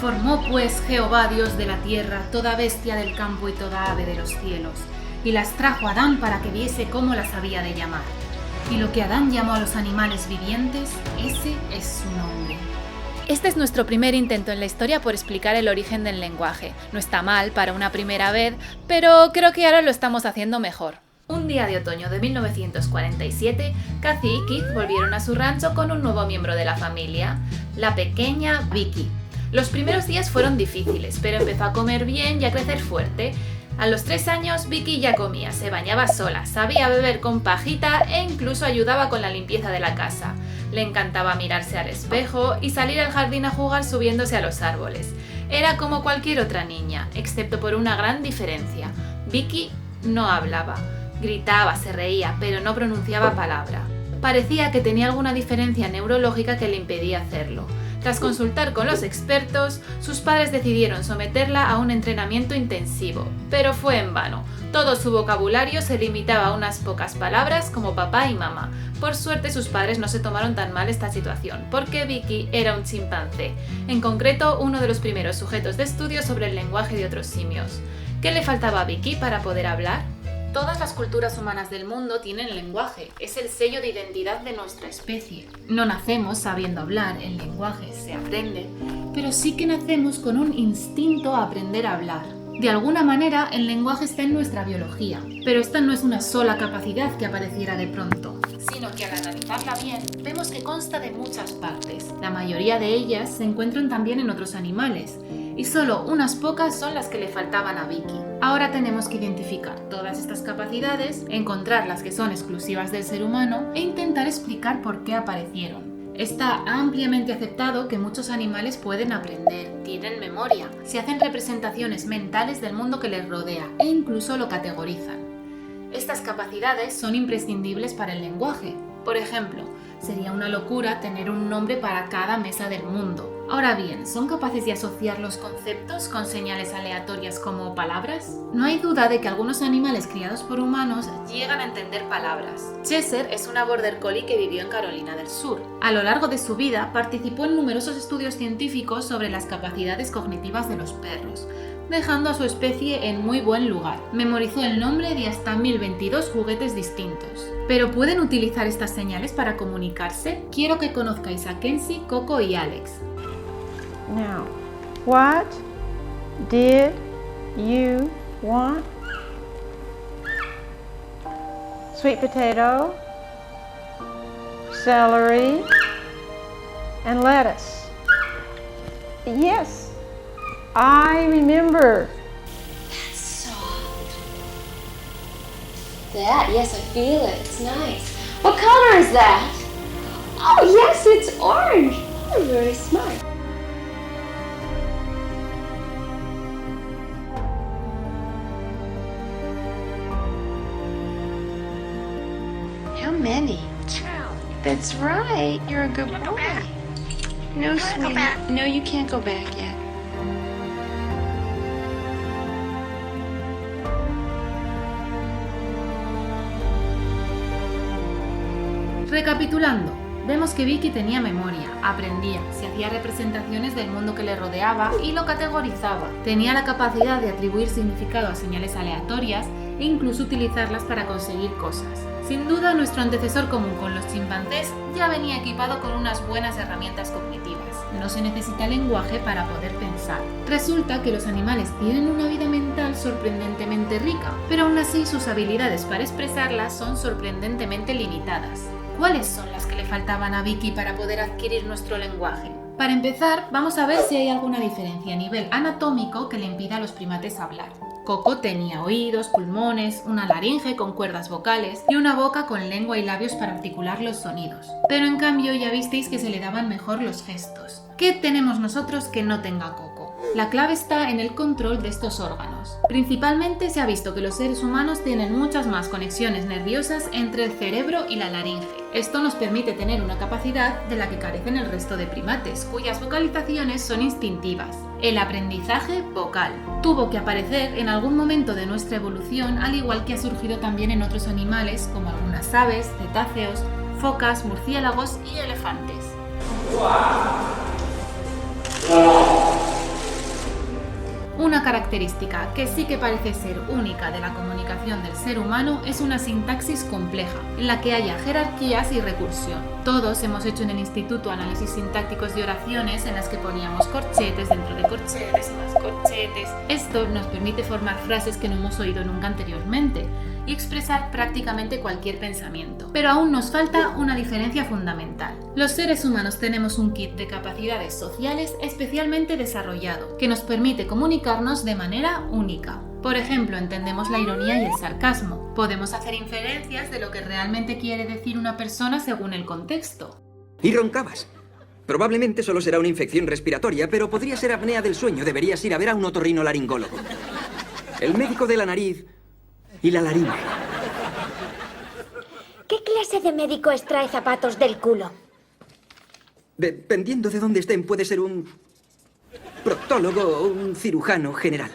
Formó pues Jehová Dios de la tierra toda bestia del campo y toda ave de los cielos, y las trajo a Adán para que viese cómo las había de llamar. Y lo que Adán llamó a los animales vivientes, ese es su nombre. Este es nuestro primer intento en la historia por explicar el origen del lenguaje. No está mal para una primera vez, pero creo que ahora lo estamos haciendo mejor. Un día de otoño de 1947, Cathy y Keith volvieron a su rancho con un nuevo miembro de la familia, la pequeña Vicky. Los primeros días fueron difíciles, pero empezó a comer bien y a crecer fuerte. A los 3 años, Vicky ya comía, se bañaba sola, sabía beber con pajita e incluso ayudaba con la limpieza de la casa. Le encantaba mirarse al espejo y salir al jardín a jugar subiéndose a los árboles. Era como cualquier otra niña, excepto por una gran diferencia. Vicky no hablaba, gritaba, se reía, pero no pronunciaba palabra. Parecía que tenía alguna diferencia neurológica que le impedía hacerlo. Tras consultar con los expertos, sus padres decidieron someterla a un entrenamiento intensivo, pero fue en vano. Todo su vocabulario se limitaba a unas pocas palabras como papá y mamá. Por suerte sus padres no se tomaron tan mal esta situación, porque Vicky era un chimpancé, en concreto uno de los primeros sujetos de estudio sobre el lenguaje de otros simios. ¿Qué le faltaba a Vicky para poder hablar? Todas las culturas humanas del mundo tienen lenguaje, es el sello de identidad de nuestra especie. No nacemos sabiendo hablar, el lenguaje se aprende, pero sí que nacemos con un instinto a aprender a hablar. De alguna manera, el lenguaje está en nuestra biología, pero esta no es una sola capacidad que apareciera de pronto, sino que al analizarla bien, vemos que consta de muchas partes. La mayoría de ellas se encuentran también en otros animales, y solo unas pocas son las que le faltaban a Vicky. Ahora tenemos que identificar todas estas capacidades, encontrar las que son exclusivas del ser humano e intentar explicar por qué aparecieron. Está ampliamente aceptado que muchos animales pueden aprender, tienen memoria, se hacen representaciones mentales del mundo que les rodea e incluso lo categorizan. Estas capacidades son imprescindibles para el lenguaje. Por ejemplo, sería una locura tener un nombre para cada mesa del mundo. Ahora bien, ¿son capaces de asociar los conceptos con señales aleatorias como palabras? No hay duda de que algunos animales criados por humanos llegan a entender palabras. Cheshire es una border collie que vivió en Carolina del Sur. A lo largo de su vida participó en numerosos estudios científicos sobre las capacidades cognitivas de los perros, dejando a su especie en muy buen lugar. Memorizó el nombre de hasta 1022 juguetes distintos. ¿Pero pueden utilizar estas señales para comunicarse? Quiero que conozcáis a Kenzie, Coco y Alex. Now, what did you want? Sweet potato, celery, and lettuce. Yes, I remember. That's soft. That, yes, I feel it. It's nice. What color is that? Oh, yes, it's orange. You're very smart. How many? 2. That's right. You're a good boy. No, sweetie. No, you can't go back yet. Recapitulando, vemos que Vicky tenía memoria, aprendía, se hacía representaciones del mundo que le rodeaba y lo categorizaba. Tenía la capacidad de atribuir significado a señales aleatorias e incluso utilizarlas para conseguir cosas. Sin duda, nuestro antecesor común con los chimpancés ya venía equipado con unas buenas herramientas cognitivas. No se necesita lenguaje para poder pensar. Resulta que los animales tienen una vida mental sorprendentemente rica, pero aún así sus habilidades para expresarlas son sorprendentemente limitadas. ¿Cuáles son las que le faltaban a Vicky para poder adquirir nuestro lenguaje? Para empezar, vamos a ver si hay alguna diferencia a nivel anatómico que le impida a los primates hablar. Coco tenía oídos, pulmones, una laringe con cuerdas vocales y una boca con lengua y labios para articular los sonidos. Pero en cambio ya visteis que se le daban mejor los gestos. ¿Qué tenemos nosotros que no tenga Coco? La clave está en el control de estos órganos. Principalmente se ha visto que los seres humanos tienen muchas más conexiones nerviosas entre el cerebro y la laringe. Esto nos permite tener una capacidad de la que carecen el resto de primates, cuyas vocalizaciones son instintivas. El aprendizaje vocal tuvo que aparecer en algún momento de nuestra evolución, al igual que ha surgido también en otros animales como algunas aves, cetáceos, focas, murciélagos y elefantes. característica que sí que parece ser única de la comunicación del ser humano es una sintaxis compleja, en la que haya jerarquías y recursión. Todos hemos hecho en el instituto análisis sintácticos de oraciones en las que poníamos corchetes dentro de corchetes y más corchetes. Esto nos permite formar frases que no hemos oído nunca anteriormente y expresar prácticamente cualquier pensamiento. Pero aún nos falta una diferencia fundamental. Los seres humanos tenemos un kit de capacidades sociales especialmente desarrollado, que nos permite comunicarnos de manera única. Por ejemplo, entendemos la ironía y el sarcasmo. Podemos hacer inferencias de lo que realmente quiere decir una persona según el contexto. Y roncabas. Probablemente solo será una infección respiratoria, pero podría ser apnea del sueño. Deberías ir a ver a un otorrinolaringólogo. El médico de la nariz y la laringe. ¿Qué clase de médico extrae zapatos del culo? Dependiendo de dónde estén, puede ser un proctólogo o un cirujano general.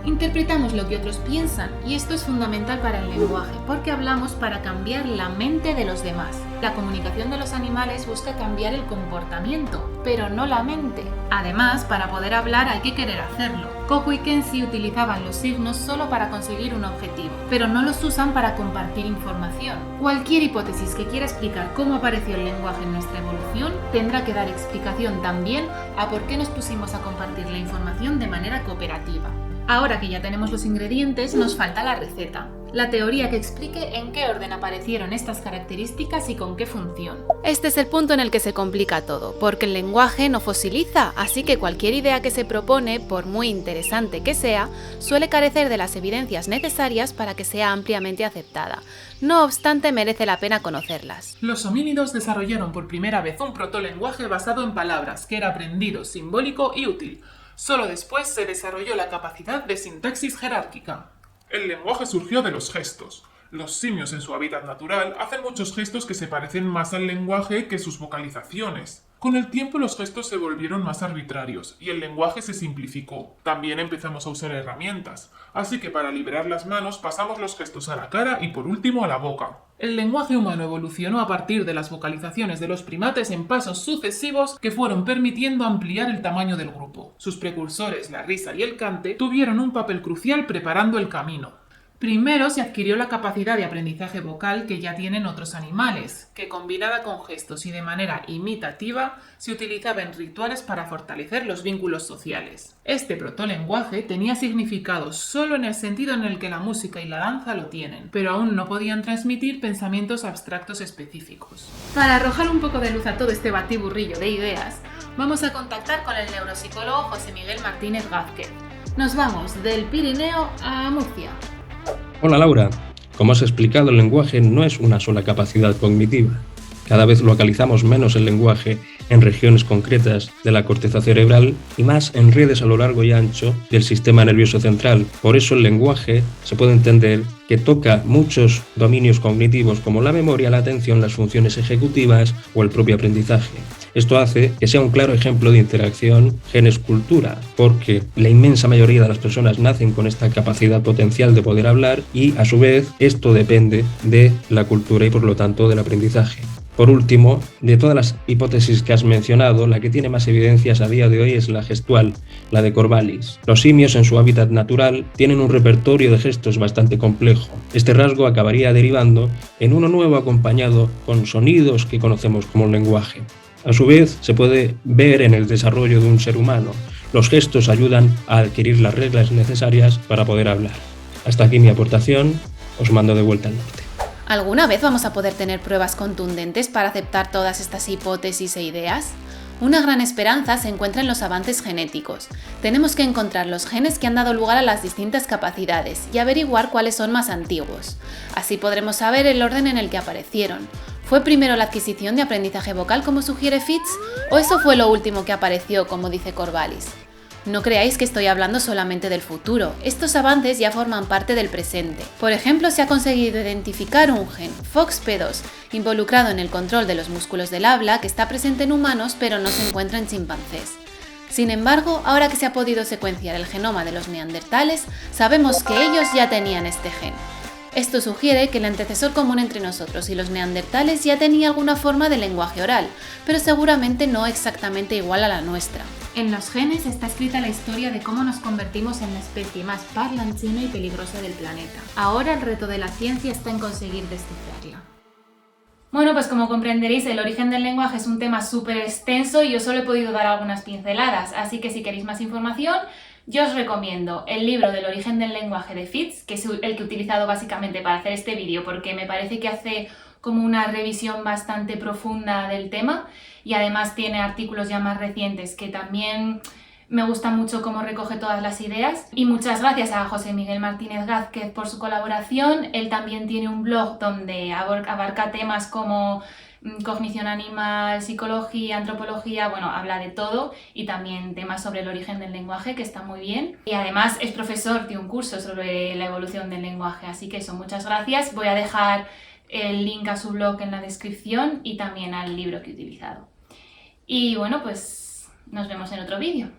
Interpretamos lo que otros piensan y esto es fundamental para el lenguaje porque hablamos para cambiar la mente de los demás. La comunicación de los animales busca cambiar el comportamiento, pero no la mente. Además, para poder hablar hay que querer hacerlo. Coco y Kenzie utilizaban los signos solo para conseguir un objetivo, pero no los usan para compartir información. Cualquier hipótesis que quiera explicar cómo apareció el lenguaje en nuestra evolución tendrá que dar explicación también a por qué nos pusimos a compartir la información de manera cooperativa. Ahora que ya tenemos los ingredientes, nos falta la receta. La teoría que explique en qué orden aparecieron estas características y con qué función. Este es el punto en el que se complica todo, porque el lenguaje no fosiliza, así que cualquier idea que se propone, por muy interesante que sea, suele carecer de las evidencias necesarias para que sea ampliamente aceptada. No obstante, merece la pena conocerlas. Los homínidos desarrollaron por primera vez un protolenguaje basado en palabras, que era aprendido, simbólico y útil. Solo después se desarrolló la capacidad de sintaxis jerárquica. El lenguaje surgió de los gestos. Los simios en su hábitat natural hacen muchos gestos que se parecen más al lenguaje que sus vocalizaciones. Con el tiempo los gestos se volvieron más arbitrarios y el lenguaje se simplificó. También empezamos a usar herramientas, así que para liberar las manos pasamos los gestos a la cara y por último a la boca. El lenguaje humano evolucionó a partir de las vocalizaciones de los primates en pasos sucesivos que fueron permitiendo ampliar el tamaño del grupo. Sus precursores, la risa y el cante, tuvieron un papel crucial preparando el camino. Primero se adquirió la capacidad de aprendizaje vocal que ya tienen otros animales, que combinada con gestos y de manera imitativa se utilizaba en rituales para fortalecer los vínculos sociales. Este protolenguaje tenía significado solo en el sentido en el que la música y la danza lo tienen, pero aún no podían transmitir pensamientos abstractos específicos. Para arrojar un poco de luz a todo este batiburrillo de ideas, vamos a contactar con el neuropsicólogo José Miguel Martínez Gázquez. Nos vamos del Pirineo a Murcia. Hola Laura, como has explicado, el lenguaje no es una sola capacidad cognitiva. Cada vez localizamos menos el lenguaje en regiones concretas de la corteza cerebral y más en redes a lo largo y ancho del sistema nervioso central. Por eso el lenguaje se puede entender que toca muchos dominios cognitivos como la memoria, la atención, las funciones ejecutivas o el propio aprendizaje. Esto hace que sea un claro ejemplo de interacción genes-cultura, porque la inmensa mayoría de las personas nacen con esta capacidad potencial de poder hablar y, a su vez, esto depende de la cultura y, por lo tanto, del aprendizaje. Por último, de todas las hipótesis que has mencionado, la que tiene más evidencias a día de hoy es la gestual, la de Corvallis. Los simios en su hábitat natural tienen un repertorio de gestos bastante complejo. Este rasgo acabaría derivando en uno nuevo acompañado con sonidos que conocemos como lenguaje. A su vez, se puede ver en el desarrollo de un ser humano. Los gestos ayudan a adquirir las reglas necesarias para poder hablar. Hasta aquí mi aportación, os mando de vuelta al norte. ¿Alguna vez vamos a poder tener pruebas contundentes para aceptar todas estas hipótesis e ideas? Una gran esperanza se encuentra en los avances genéticos. Tenemos que encontrar los genes que han dado lugar a las distintas capacidades y averiguar cuáles son más antiguos. Así podremos saber el orden en el que aparecieron. ¿Fue primero la adquisición de aprendizaje vocal como sugiere Fitz? ¿O eso fue lo último que apareció como dice Corvallis? No creáis que estoy hablando solamente del futuro, estos avances ya forman parte del presente. Por ejemplo, se ha conseguido identificar un gen, FOXP2, involucrado en el control de los músculos del habla, que está presente en humanos pero no se encuentra en chimpancés. Sin embargo, ahora que se ha podido secuenciar el genoma de los neandertales, sabemos que ellos ya tenían este gen. Esto sugiere que el antecesor común entre nosotros y los neandertales ya tenía alguna forma de lenguaje oral, pero seguramente no exactamente igual a la nuestra. En los genes está escrita la historia de cómo nos convertimos en la especie más parlanchina y peligrosa del planeta. Ahora el reto de la ciencia está en conseguir descifrarla. Bueno, pues como comprenderéis, el origen del lenguaje es un tema súper extenso y yo solo he podido dar algunas pinceladas, así que si queréis más información, yo os recomiendo el libro del origen del lenguaje de Fitz, que es el que he utilizado básicamente para hacer este vídeo, porque me parece que hace como una revisión bastante profunda del tema y además tiene artículos ya más recientes que también me gusta mucho cómo recoge todas las ideas. Y muchas gracias a José Miguel Martínez Gázquez por su colaboración. Él también tiene un blog donde abarca temas como cognición animal, psicología, antropología, bueno, habla de todo, y también temas sobre el origen del lenguaje, que está muy bien. Y además es profesor de un curso sobre la evolución del lenguaje, así que eso, muchas gracias. Voy a dejar el link a su blog en la descripción y también al libro que he utilizado. Y bueno, pues nos vemos en otro vídeo.